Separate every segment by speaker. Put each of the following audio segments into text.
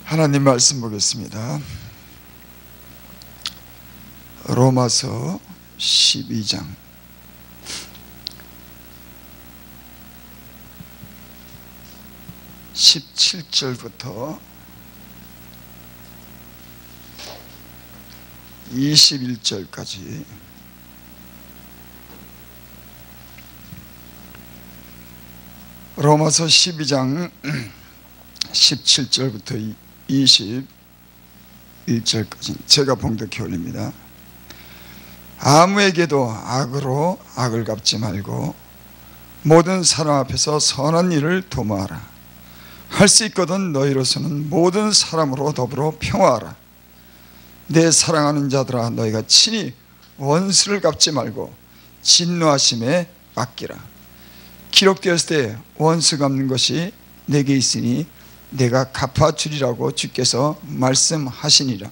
Speaker 1: 하나님 말씀 보겠습니다. 로마서 12장 17절부터 21절까지 로마서 12장 17절부터 21절까지 제가 봉독해 올립니다. 아무에게도 악으로 악을 갚지 말고 모든 사람 앞에서 선한 일을 도모하라. 할 수 있거든 너희로서는 모든 사람으로 더불어 평화하라. 내 사랑하는 자들아, 너희가 친히 원수를 갚지 말고 진노하심에 맡기라. 기록되었을 때 원수 갚는 것이 내게 있으니 내가 갚아주리라고 주께서 말씀하시니라.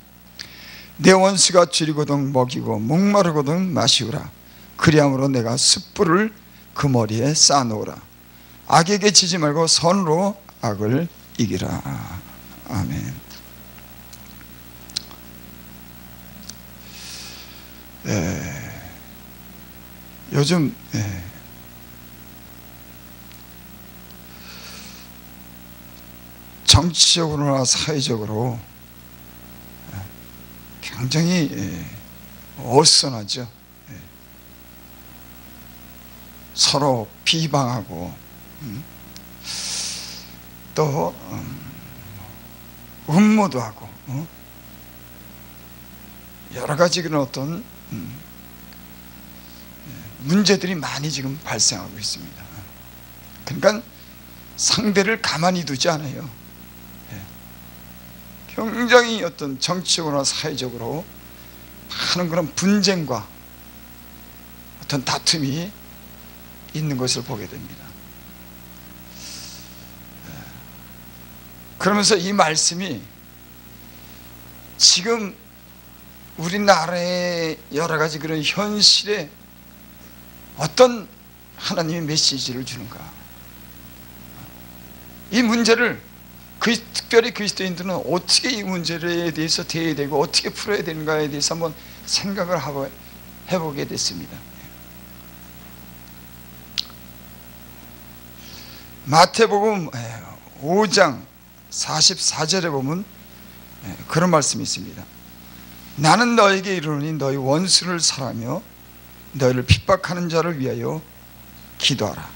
Speaker 1: 내 원수가 줄이거든 먹이고 목마르거든 마시우라. 그리함으로 내가 숯불을 그 머리에 쌓아놓으라. 악에게 지지 말고 선으로 악을 이기라. 아멘. 요즘 정치적으로나 사회적으로 굉장히 어수선하죠. 서로 비방하고 또 음모도 하고 여러 가지 그런 어떤 문제들이 많이 지금 발생하고 있습니다. 그러니까 상대를 가만히 두지 않아요. 굉장히 어떤 정치적으로나 사회적으로 많은 그런 분쟁과 어떤 다툼이 있는 것을 보게 됩니다. 그러면서 이 말씀이 지금 우리나라의 여러 가지 그런 현실에 어떤 하나님의 메시지를 주는가, 이 문제를 특별히 그리스도인들은 어떻게 이 문제에 대해서 대해야 되고 어떻게 풀어야 되는가에 대해서 한번 생각을 해보게 됐습니다. 마태복음 5장 44절에 보면 그런 말씀이 있습니다. 나는 너에게 이르노니 너희 원수를 사랑하며 너희를 핍박하는 자를 위하여 기도하라.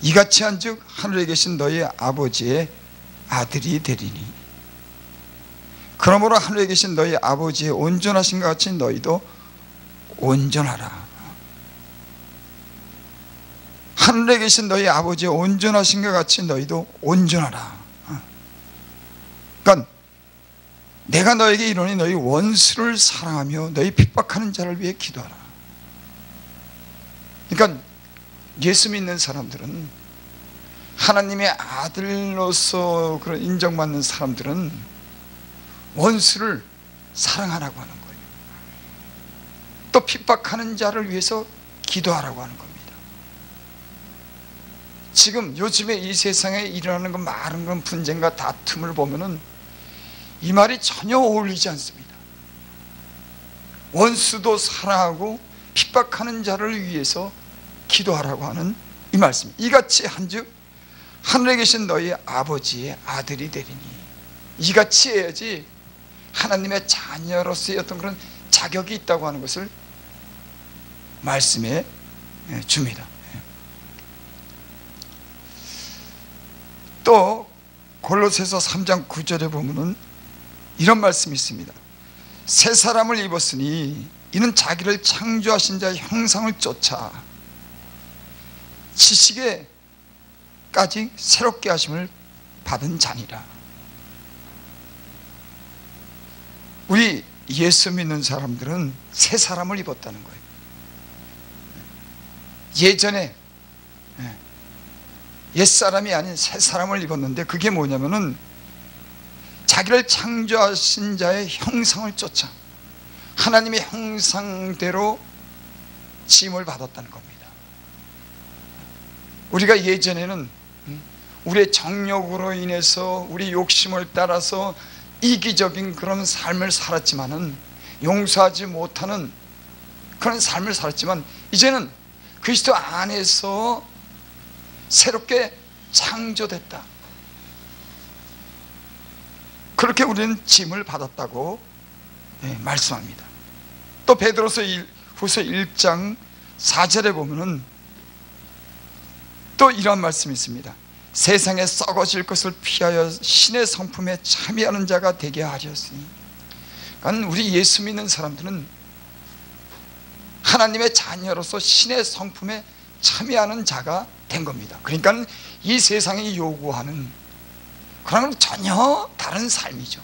Speaker 1: 이같이 한즉 하늘에 계신 너희 아버지의 아들이 되리니, 그러므로 하늘에 계신 너희 아버지의 온전하신 것 같이 너희도 온전하라. 하늘에 계신 너희 아버지의 온전하신 것 같이 너희도 온전하라. 그러니까 내가 너에게 이르노니 너희 원수를 사랑하며 너희 핍박하는 자를 위해 기도하라. 그러니까 예수 믿는 사람들은, 하나님의 아들로서 그런 인정받는 사람들은 원수를 사랑하라고 하는 거예요. 또 핍박하는 자를 위해서 기도하라고 하는 겁니다. 지금 요즘에 이 세상에 일어나는 그 많은 그런 분쟁과 다툼을 보면은 이 말이 전혀 어울리지 않습니다. 원수도 사랑하고 핍박하는 자를 위해서 기도하라고 하는 이 말씀, 이같이 한즉 하늘에 계신 너희 아버지의 아들이 되리니, 이같이 해야지 하나님의 자녀로서의 어떤 그런 자격이 있다고 하는 것을 말씀해 줍니다. 또 골로새서 3장 9절에 보면은 이런 말씀이 있습니다. 새 사람을 입었으니 이는 자기를 창조하신 자의 형상을 쫓아 지식에까지 새롭게 하심을 받은 자니라. 우리 예수 믿는 사람들은 새 사람을 입었다는 거예요. 예전에 옛사람이 아닌 새 사람을 입었는데, 그게 뭐냐면은 자기를 창조하신 자의 형상을 쫓아 하나님의 형상대로 지음을 받았다는 겁니다. 우리가 예전에는 우리의 정욕으로 인해서 우리 욕심을 따라서 이기적인 그런 삶을 살았지만은, 용서하지 못하는 그런 삶을 살았지만, 이제는 그리스도 안에서 새롭게 창조됐다. 그렇게 우리는 짐을 받았다고 말씀합니다. 또 베드로서 후서 1장 4절에 보면은 또 이런 말씀이 있습니다. 세상에 썩어질 것을 피하여 신의 성품에 참여하는 자가 되게 하셨으니. 그러니까 우리 예수 믿는 사람들은 하나님의 자녀로서 신의 성품에 참여하는 자가 된 겁니다. 그러니까 이 세상이 요구하는 그런 전혀 다른 삶이죠.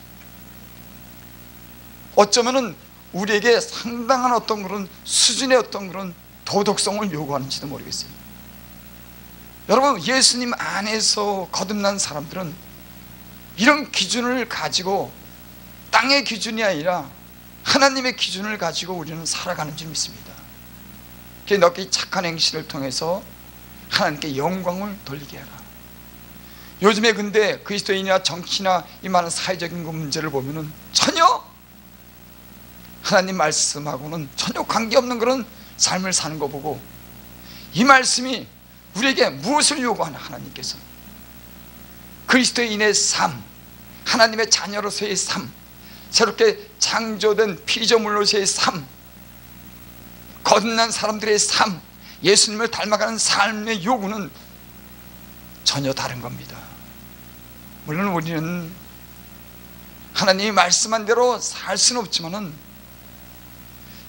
Speaker 1: 어쩌면은 우리에게 상당한 어떤 그런 수준의 어떤 그런 도덕성을 요구하는지도 모르겠어요. 여러분, 예수님 안에서 거듭난 사람들은 이런 기준을 가지고, 땅의 기준이 아니라 하나님의 기준을 가지고 우리는 살아가는 줄 믿습니다. 너희 착한 행실을 통해서 하나님께 영광을 돌리게 하라. 요즘에 근데 그리스도인이나 정치나 이 많은 사회적인 문제를 보면은 전혀 하나님 말씀하고는 전혀 관계없는 그런 삶을 사는 거 보고, 이 말씀이 우리에게 무엇을 요구하나, 하나님께서 그리스도인의 삶, 하나님의 자녀로서의 삶, 새롭게 창조된 피조물로서의 삶, 거듭난 사람들의 삶, 예수님을 닮아가는 삶의 요구는 전혀 다른 겁니다. 물론 우리는 하나님이 말씀한 대로 살 수는 없지만은,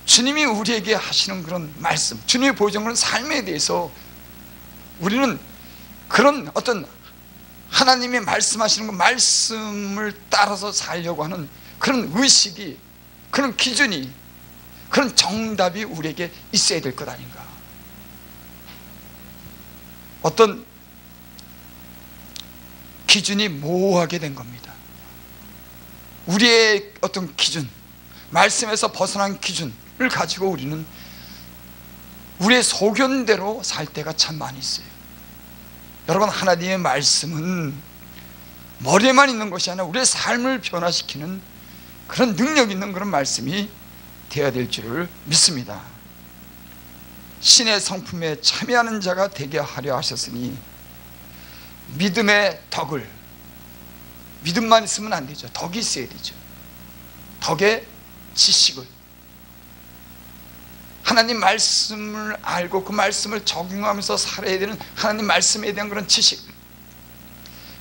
Speaker 1: 주님이 우리에게 하시는 그런 말씀, 주님이 보여준 그런 삶에 대해서 우리는 그런 어떤 하나님이 말씀하시는 그 말씀을 따라서 살려고 하는 그런 의식이, 그런 기준이, 그런 정답이 우리에게 있어야 될 것 아닌가. 어떤 기준이 모호하게 된 겁니다. 우리의 어떤 기준, 말씀에서 벗어난 기준을 가지고 우리는 우리의 소견대로 살 때가 참 많이 있어요. 여러분, 하나님의 말씀은 머리에만 있는 것이 아니라 우리의 삶을 변화시키는 그런 능력 있는 그런 말씀이 되어야 될 줄을 믿습니다. 신의 성품에 참여하는 자가 되게 하려 하셨으니, 믿음의 덕을, 믿음만 있으면 안 되죠. 덕이 있어야 되죠. 덕의 지식을, 하나님 말씀을 알고 그 말씀을 적용하면서 살아야 되는 하나님 말씀에 대한 그런 지식,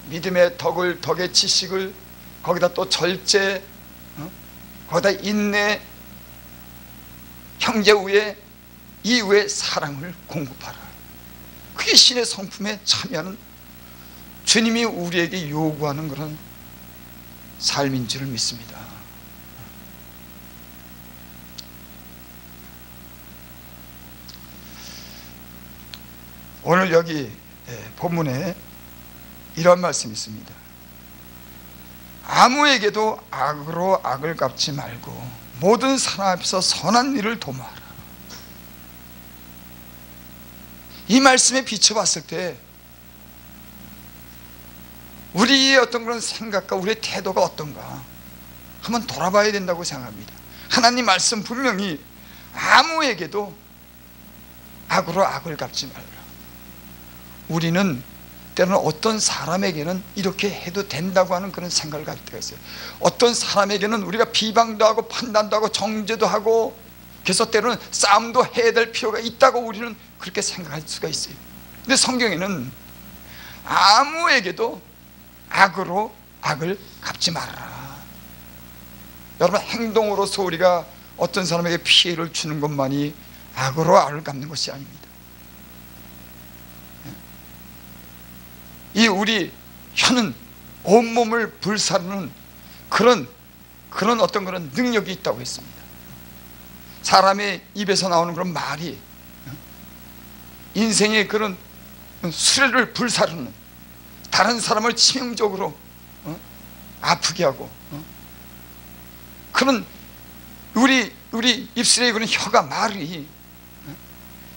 Speaker 1: 믿음의 덕을, 덕의 지식을, 거기다 또 절제, 거기다 인내, 형제 우애, 이후의 사랑을 공급하라. 그게 신의 성품에 참여하는, 주님이 우리에게 요구하는 그런 삶인 줄을 믿습니다. 오늘 여기 본문에 이런 말씀이 있습니다. 아무에게도 악으로 악을 갚지 말고 모든 사람 앞에서 선한 일을 도모하라. 이 말씀에 비춰봤을 때 우리의 어떤 그런 생각과 우리의 태도가 어떤가 한번 돌아봐야 된다고 생각합니다. 하나님 말씀 분명히 아무에게도 악으로 악을 갚지 말라. 우리는 때로는 어떤 사람에게는 이렇게 해도 된다고 하는 그런 생각을 가질 때가 있어요. 어떤 사람에게는 우리가 비방도 하고 판단도 하고 정죄도 하고, 그래서 때로는 싸움도 해야 될 필요가 있다고 우리는 그렇게 생각할 수가 있어요. 근데 성경에는 아무에게도 악으로 악을 갚지 말아라. 여러분, 행동으로서 우리가 어떤 사람에게 피해를 주는 것만이 악으로 악을 갚는 것이 아닙니다. 이 우리 혀는 온몸을 불사르는 그런 어떤 그런 능력이 있다고 했습니다. 사람의 입에서 나오는 그런 말이 인생의 그런 수레를 불사르는, 다른 사람을 치명적으로 아프게 하고, 그런 우리 입술의 그런 혀가, 말이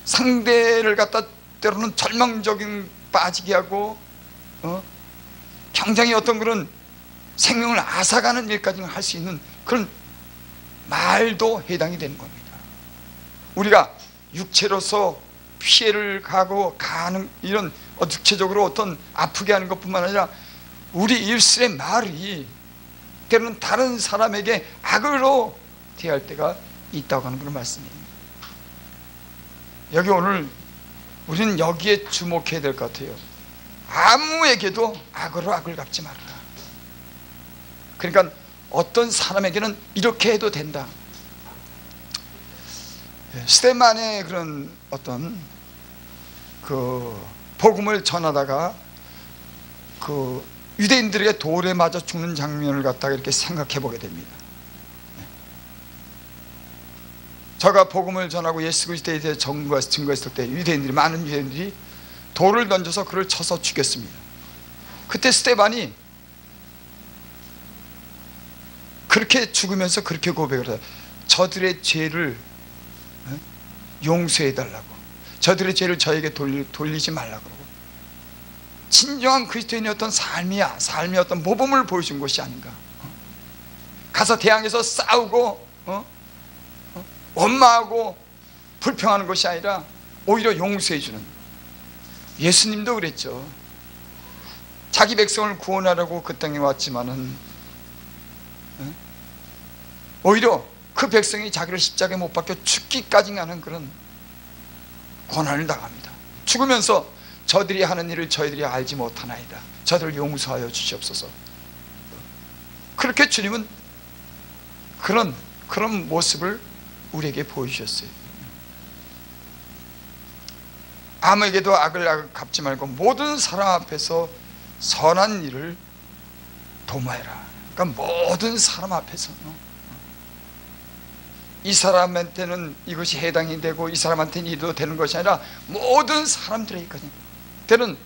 Speaker 1: 상대를 갖다 때로는 절망적인 빠지게 하고 굉장히 어떤 그런 생명을 앗아가는 일까지는 할 수 있는 그런 말도 해당이 되는 겁니다. 우리가 육체로서 피해를 가는 이런 육체적으로 어떤 아프게 하는 것뿐만 아니라 우리 입술의 말이 때로는 다른 사람에게 악으로 대할 때가 있다고 하는 그런 말씀입니다. 여기 오늘 우리는 여기에 주목해야 될 것 같아요. 아무에게도 악으로 악을 갚지 말아라. 그러니까 어떤 사람에게는 이렇게 해도 된다. 스테반의 그런 어떤 그 복음을 전하다가 그 유대인들에게 돌에 맞아 죽는 장면을 갖다가 이렇게 생각해 보게 됩니다. 저가 복음을 전하고 예수 그리스도에 대해 증거했을 때 많은 유대인들이 돌을 던져서 그를 쳐서 죽였습니다. 그때 스테반이 그렇게 죽으면서 그렇게 고백을 해요. 저들의 죄를 용서해 달라고, 저들의 죄를 저에게 돌리지 말라고 그러고, 진정한 그리스도인의 어떤 삶의 어떤 모범을 보여준 것이 아닌가. 가서 대항해서 싸우고 원망하고 불평하는 것이 아니라 오히려 용서해 주는, 예수님도 그랬죠. 자기 백성을 구원하려고 그 땅에 왔지만은 오히려 그 백성이 자기를 십자가에 못 박혀 죽기까지 가는 그런 고난을 당합니다. 죽으면서 저들이 하는 일을 저희들이 알지 못하나이다. 저들을 용서하여 주시옵소서. 그렇게 주님은 그런 모습을 우리에게 보여주셨어요. 아무에게도 악을 갚지 말고 모든 사람 앞에서 선한 일을 도모해라. 그러니까 모든 사람 앞에서 이 사람한테는 이것이 해당이 되고 이 사람한테는 이도 되는 것이 아니라 모든 사람들에게까지, 때는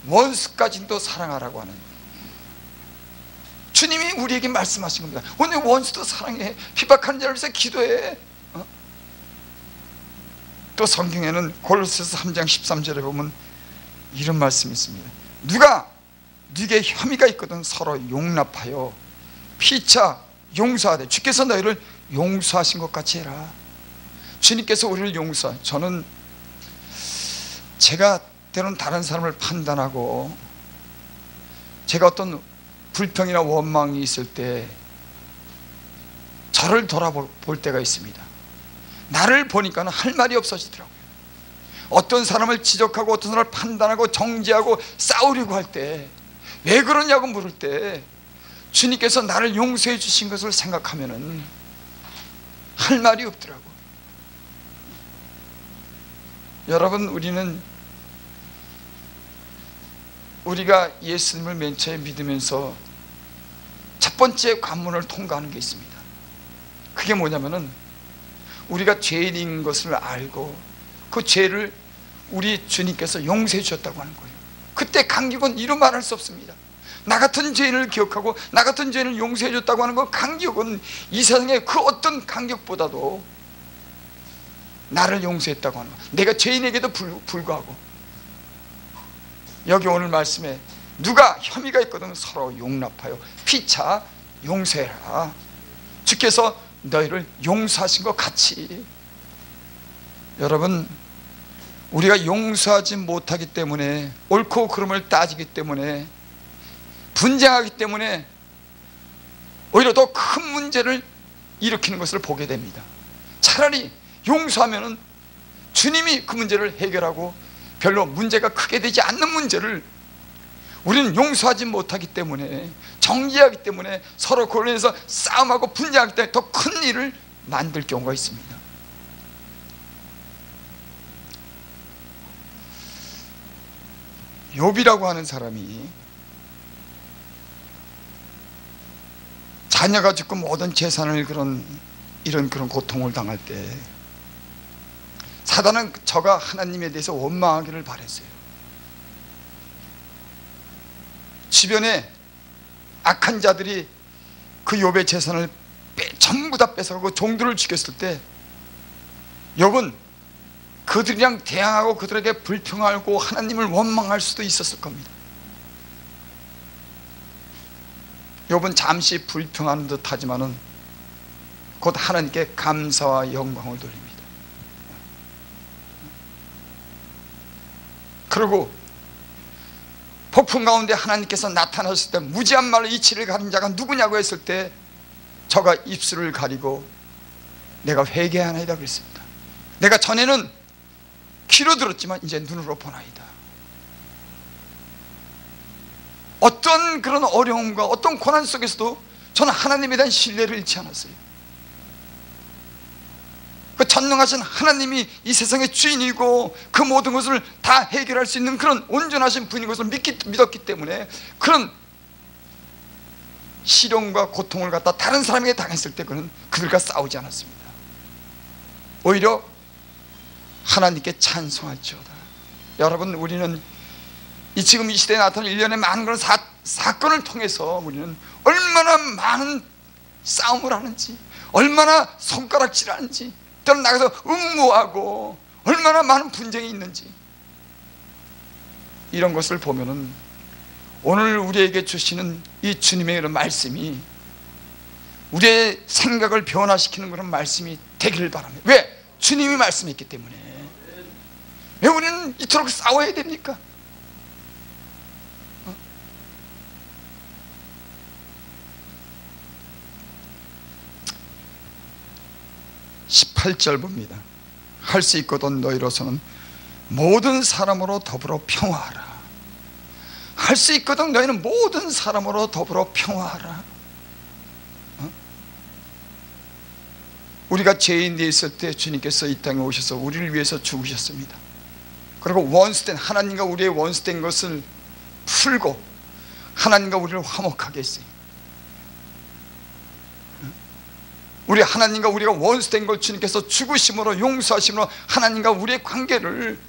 Speaker 1: 원수까지도 사랑하라고 하는, 주님이 우리에게 말씀하신 겁니다. 오늘 원수도 사랑해, 핍박하는 자를 위해서 기도해. 또 성경에는 골로새서 3장 13절에 보면 이런 말씀이 있습니다. 누가 네게 혐의가 있거든 서로 용납하여 피차 용서하되 주께서 너희를 용서하신 것 같이 해라. 주님께서 우리를 저는 제가 때로는 다른 사람을 판단하고 제가 어떤 불평이나 원망이 있을 때 저를 돌아볼 때가 있습니다. 나를 보니까 할 말이 없어지더라고요. 어떤 사람을 지적하고 어떤 사람을 판단하고 정죄하고 싸우려고 할 때 왜 그러냐고 물을 때 주님께서 나를 용서해 주신 것을 생각하면은 할 말이 없더라고. 여러분, 우리가 예수님을 맨 처음에 믿으면서 첫 번째 관문을 통과하는 게 있습니다. 그게 뭐냐면은 우리가 죄인인 것을 알고 그 죄를 우리 주님께서 용서해 주셨다고 하는 거예요. 그때 감격은 이루 말할 수 없습니다. 나 같은 죄인을 기억하고 나 같은 죄인을 용서해 줬다고 하는 그 감격은 이 세상의 그 어떤 감격보다도 나를 용서했다고 하는 거예요. 내가 죄인에게도 불구하고. 여기 오늘 말씀에 누가 혐의가 있거든 서로 용납하여 피차 용서해라. 주께서 너희를 용서하신 것 같이. 여러분, 우리가 용서하지 못하기 때문에, 옳고 그름을 따지기 때문에, 분쟁하기 때문에 오히려 더 큰 문제를 일으키는 것을 보게 됩니다. 차라리 용서하면은 주님이 그 문제를 해결하고 별로 문제가 크게 되지 않는 문제를 우리는 용서하지 못하기 때문에, 정죄하기 때문에, 서로 그걸로 인해서 싸움하고 분쟁하기 때문에 더 큰 일을 만들 경우가 있습니다. 욥이라고 하는 사람이 자녀가 죽고 모든 재산을 이런 고통을 당할 때 사단은 저가 하나님에 대해서 원망하기를 바랬어요. 주변에 악한 자들이 그 욥의 재산을 전부 다 뺏어가고 종들을 죽였을 때 욥은 그들이랑 대항하고 그들에게 불평하고 하나님을 원망할 수도 있었을 겁니다. 욥은 잠시 불평하는 듯 하지만은 곧 하나님께 감사와 영광을 돌립니다. 그리고 폭풍 가운데 하나님께서 나타나셨을 때 무지한 말로 이치를 가진 자가 누구냐고 했을 때 저가 입술을 가리고 내가 회개하나이다 그랬습니다. 내가 전에는 귀로 들었지만 이제 눈으로 보나이다. 어떤 그런 어려움과 어떤 고난 속에서도 저는 하나님에 대한 신뢰를 잃지 않았어요. 그 전능하신 하나님이 이 세상의 주인이고 그 모든 것을 다 해결할 수 있는 그런 온전하신 분인 것을 믿었기 때문에 그런 시련과 고통을 갖다 다른 사람에게 당했을 때 그는 그들과 싸우지 않았습니다. 오히려 하나님께 찬송할지어다. 여러분, 우리는 지금 이 시대에 나타나는 일련의 많은 그런 사건을 통해서 우리는 얼마나 많은 싸움을 하는지, 얼마나 손가락질하는지, 때로 나가서 음모하고 얼마나 많은 분쟁이 있는지, 이런 것을 보면은 오늘 우리에게 주시는 이 주님의 그런 말씀이 우리의 생각을 변화시키는 그런 말씀이 되기를 바랍니다. 왜? 주님이 말씀했기 때문에. 왜 우리는 이토록 싸워야 됩니까? 18절 봅니다. 할 수 있거든 너희로서는 모든 사람으로 더불어 평화하라. 할 수 있거든 너희는 모든 사람으로 더불어 평화하라. 우리가 죄인 되어 있을 때 주님께서 이 땅에 오셔서 우리를 위해서 죽으셨습니다. 그리고 원수된, 하나님과 우리의 원수된 것을 풀고 하나님과 우리를 화목하게 했어요. 우리 하나님과 우리가 원수된 걸 주님께서 죽으심으로, 용서하심으로 하나님과 우리의 관계를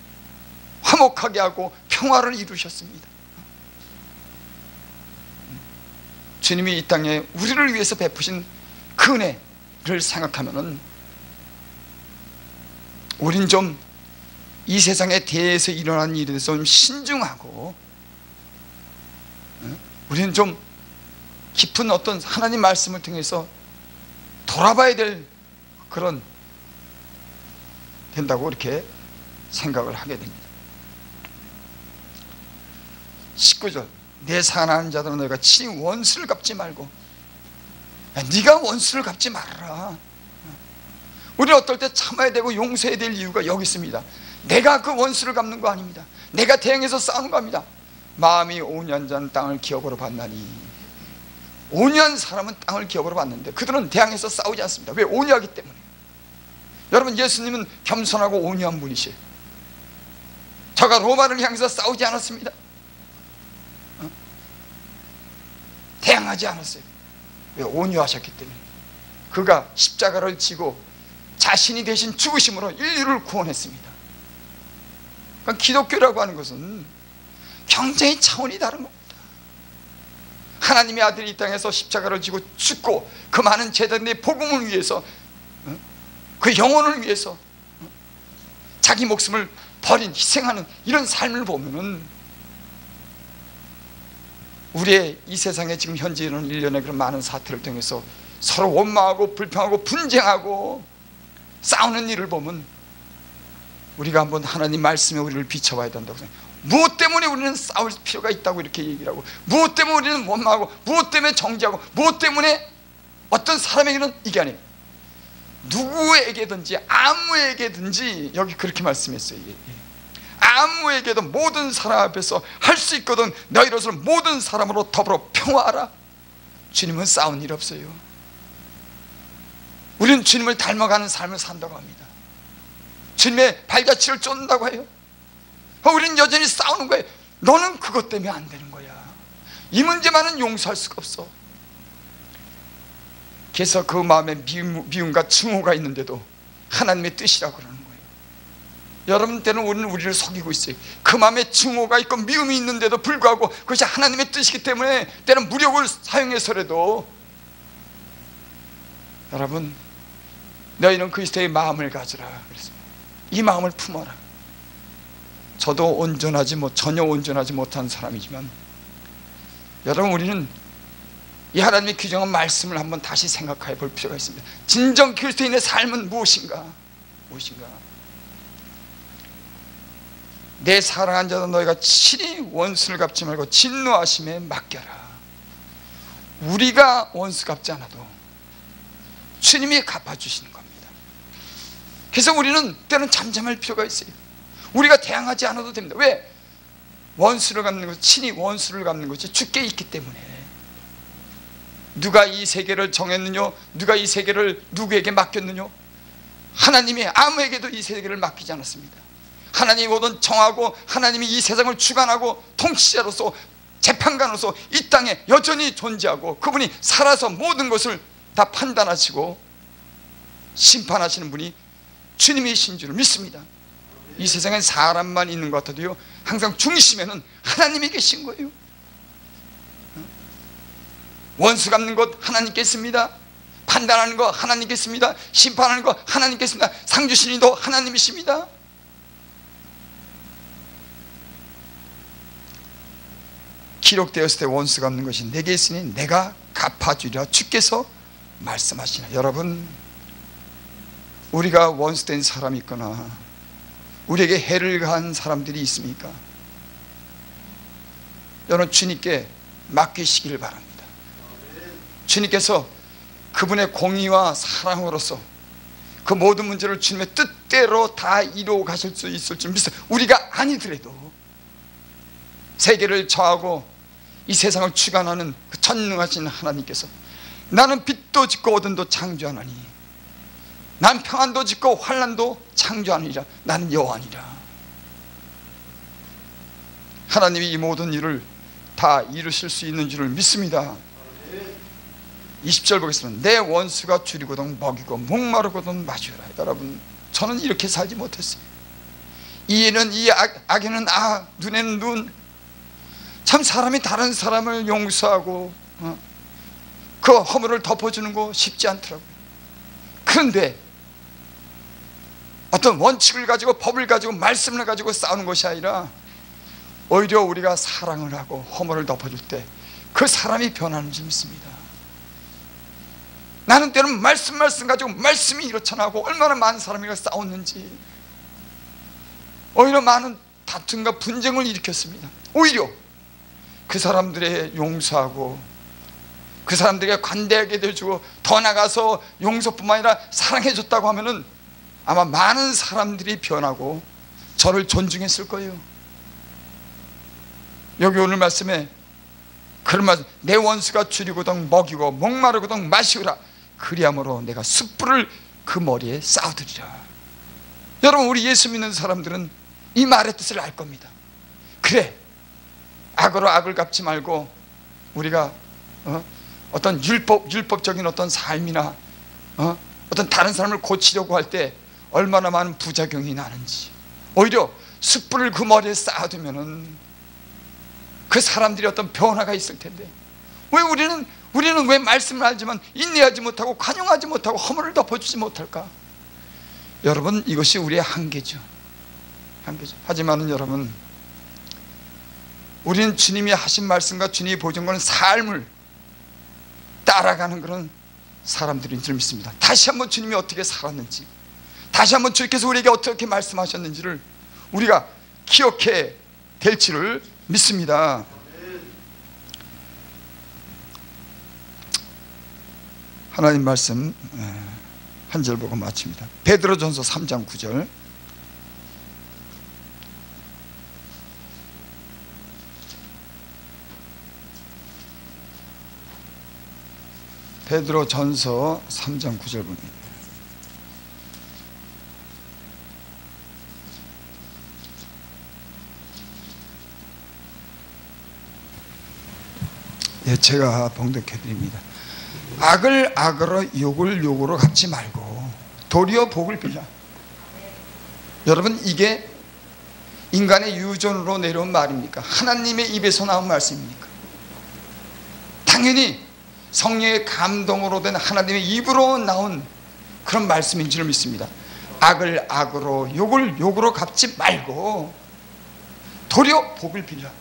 Speaker 1: 화목하게 하고 평화를 이루셨습니다. 주님이 이 땅에 우리를 위해서 베푸신 그 은혜를 생각하면은 우린 좀 이 세상에 대해서 일어난 일에 대해서 좀 신중하고, 우리는 좀 깊은 어떤 하나님 말씀을 통해서 돌아봐야 될 그런 된다고 이렇게 생각을 하게 됩니다. 19절 내 사랑하는 자들은 너희가 친히 원수를 갚지 말고, 네가 원수를 갚지 말아라. 우리는 어떨 때 참아야 되고 용서해야 될 이유가 여기 있습니다. 내가 그 원수를 갚는 거 아닙니다. 내가 대항해서 싸우는 겁니다. 마음이 온유한 땅을 기업으로 받나니. 온유한 사람은 땅을 기업으로 받는데 그들은 대항해서 싸우지 않습니다. 왜? 온유하기 때문에. 여러분, 예수님은 겸손하고 온유한 분이시에요. 저가 로마를 향해서 싸우지 않았습니다. 대항하지 않았어요. 왜? 온유하셨기 때문에. 그가 십자가를 지고 자신이 대신 죽으심으로 인류를 구원했습니다. 그러니까 기독교라고 하는 것은 굉장히 차원이 다른 겁니다. 하나님의 아들이 이 땅에서 십자가를 지고 죽고 그 많은 제자들의 복음을 위해서, 그 영혼을 위해서 자기 목숨을 버린, 희생하는 이런 삶을 보면은 우리의 이 세상에 지금 현재 일어나는 일련의 그런 많은 사태를 통해서 서로 원망하고 불평하고 분쟁하고 싸우는 일을 보면 우리가 한번 하나님 말씀에 우리를 비춰봐야 된다고 생각해요. 무엇 때문에 우리는 싸울 필요가 있다고 이렇게 얘기를 하고, 무엇 때문에 우리는 원망하고, 무엇 때문에 정죄하고, 무엇 때문에 어떤 사람에게는 이게 아니에요. 누구에게든지 아무에게든지, 여기 그렇게 말씀했어요. 아무에게도 모든 사람 앞에서 할 수 있거든 너희로서는 모든 사람으로 더불어 평화하라. 주님은 싸운 일 없어요. 우리는 주님을 닮아가는 삶을 산다고 합니다. 주님의 발자취를 쫓는다고 해요. 우리는 여전히 싸우는 거예요. 너는 그것 때문에 안 되는 거야. 이 문제만은 용서할 수가 없어. 그래서 그 마음에 미움과 증오가 있는데도 하나님의 뜻이라고 그러는 거예요. 여러분, 때는 우리는 우리를 속이고 있어요. 그 마음에 증오가 있고 미움이 있는데도 불구하고 그것이 하나님의 뜻이기 때문에 때는 무력을 사용해서라도, 여러분, 너희는 그리스도의 마음을 가지라 그랬습니다. 이 마음을 품어라. 저도 전혀 온전하지 못한 사람이지만, 여러분, 우리는 이 하나님의 규정한 말씀을 한번 다시 생각해 볼 필요가 있습니다. 진정 그리스도인의 삶은 무엇인가? 내 사랑한 자도 너희가 친히 원수를 갚지 말고 진노하심에 맡겨라. 우리가 원수 갚지 않아도 주님이 갚아주시는 겁니다. 그래서 우리는 때로는 잠잠할 필요가 있어요. 우리가 대항하지 않아도 됩니다. 왜? 원수를 갚는 것, 친히 원수를 갚는 것이 주께 있기 때문에. 누가 이 세계를 정했느냐? 누가 이 세계를 누구에게 맡겼느냐? 하나님이 아무에게도 이 세계를 맡기지 않았습니다. 하나님이 모든 정하고 하나님이 이 세상을 주관하고 통치자로서 재판관으로서 이 땅에 여전히 존재하고 그분이 살아서 모든 것을 다 판단하시고 심판하시는 분이 주님이신 줄을 믿습니다. 이 세상엔 사람만 있는 것 같아도요, 항상 중심에는 하나님이 계신 거예요. 원수 갚는 것 하나님께 있습니다. 판단하는 것 하나님께 있습니다. 심판하는 것 하나님께 있습니다. 상 주신 이도 하나님이십니다. 기록되었을 때 원수 갚는 것이 내게 있으니 내가 갚아주리라 주께서 말씀하시나. 여러분, 우리가 원수된 사람이 있거나 우리에게 해를 가한 사람들이 있습니까? 여러분, 주님께 맡기시기를 바랍니다. 주님께서 그분의 공의와 사랑으로서 그 모든 문제를 주님의 뜻대로 다 이루어 가실 수 있을 줄 믿습니다. 우리가 아니더라도 세계를 정하고 이 세상을 주관하는 그 전능하신 하나님께서 나는 빛도 짓고 어둠도 창조하나니 난 평안도 짓고 환난도 창조하니라. 나는 여호와니라. 하나님이 이 모든 일을 다 이루실 수 있는 줄을 믿습니다. 20절 보겠습니다. 내 원수가 줄이고든 먹이고 목마르고든 마시라. 여러분, 저는 이렇게 살지 못했어요. 이에는 이, 악에는 악, 눈에는 눈. 참 사람이 다른 사람을 용서하고 그 허물을 덮어주는 거 쉽지 않더라고요. 그런데 어떤 원칙을 가지고 법을 가지고 말씀을 가지고 싸우는 것이 아니라 오히려 우리가 사랑을 하고 허물을 덮어줄 때 그 사람이 변하는 줄 믿습니다. 나는 때로는 말씀 가지고 말씀이 이렇잖아 하고 얼마나 많은 사람이 싸웠는지, 오히려 많은 다툼과 분쟁을 일으켰습니다. 오히려 그 사람들의 용서하고 그 사람들에게 관대하게 대해주고 더 나가서 용서뿐만 아니라 사랑해줬다고 하면은 아마 많은 사람들이 변하고 저를 존중했을 거예요. 여기 오늘 말씀에 그런 말씀, 내 원수가 줄이고든 먹이고 목마르고든 마시우라. 그리함으로 내가 숯불을 그 머리에 쌓아두리라. 여러분, 우리 예수 믿는 사람들은 이 말의 뜻을 알 겁니다. 그래, 악으로 악을 갚지 말고 우리가 어떤 율법적인 어떤 삶이나 어떤 다른 사람을 고치려고 할 때 얼마나 많은 부작용이 나는지, 오히려 숯불을 그 머리에 쌓아두면은 그 사람들이 어떤 변화가 있을 텐데, 왜 우리는 왜 말씀을 알지만 인내하지 못하고 관용하지 못하고 허물을 덮어주지 못할까? 여러분, 이것이 우리의 한계죠. 하지만은 여러분, 우리는 주님이 하신 말씀과 주님이 보여준 것은 삶을 따라가는 그런 사람들인 줄 믿습니다. 다시 한번 주님이 어떻게 살았는지, 다시 한번 주님께서 우리에게 어떻게 말씀하셨는지를 우리가 기억해 될 줄을 믿습니다. 하나님 말씀 한 절 보고 마칩니다. 베드로전서 3장 9절. 베드로전서 3장 9절 봅니다. 예, 제가 봉독해 드립니다. 악을 악으로 욕을 욕으로 갚지 말고 도리어 복을 빌라. 여러분, 이게 인간의 유전으로 내려온 말입니까? 하나님의 입에서 나온 말씀입니까? 당연히 성령의 감동으로 된 하나님의 입으로 나온 그런 말씀인 줄 믿습니다. 악을 악으로 욕을 욕으로 갚지 말고 도리어 복을 빌라.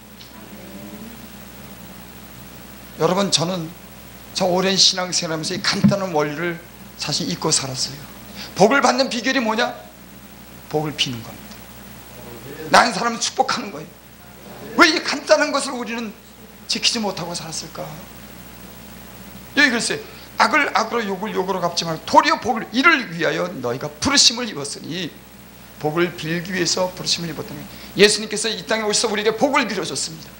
Speaker 1: 여러분, 저는 저 오랜 신앙생활하면서 이 간단한 원리를 사실 잊고 살았어요. 복을 받는 비결이 뭐냐? 복을 비는 겁니다. 나는 사람을 축복하는 거예요. 왜 이 간단한 것을 우리는 지키지 못하고 살았을까? 여기 글쎄, 악을 악으로 욕을 욕으로 갚지 말고 도리어 복을 이를 위하여 너희가 부르심을 입었으니, 복을 빌기 위해서 부르심을 입었다는 거예요. 예수님께서 이 땅에 오셔서 우리에게 복을 빌어줬습니다.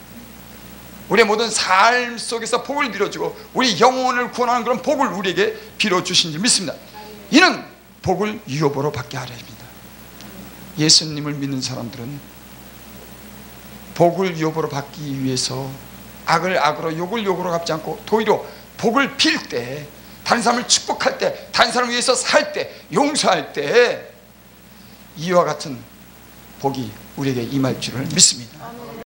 Speaker 1: 우리의 모든 삶 속에서 복을 빌어주고 우리 영혼을 구원하는 그런 복을 우리에게 빌어주신 줄 믿습니다. 이는 복을 유업으로 받게 하려 합니다. 예수님을 믿는 사람들은 복을 유업으로 받기 위해서 악을 악으로 욕을 욕으로 갚지 않고 도리어 복을 빌 때, 다른 사람을 축복할 때, 다른 사람을 위해서 살 때, 용서할 때 이와 같은 복이 우리에게 임할 줄을 믿습니다.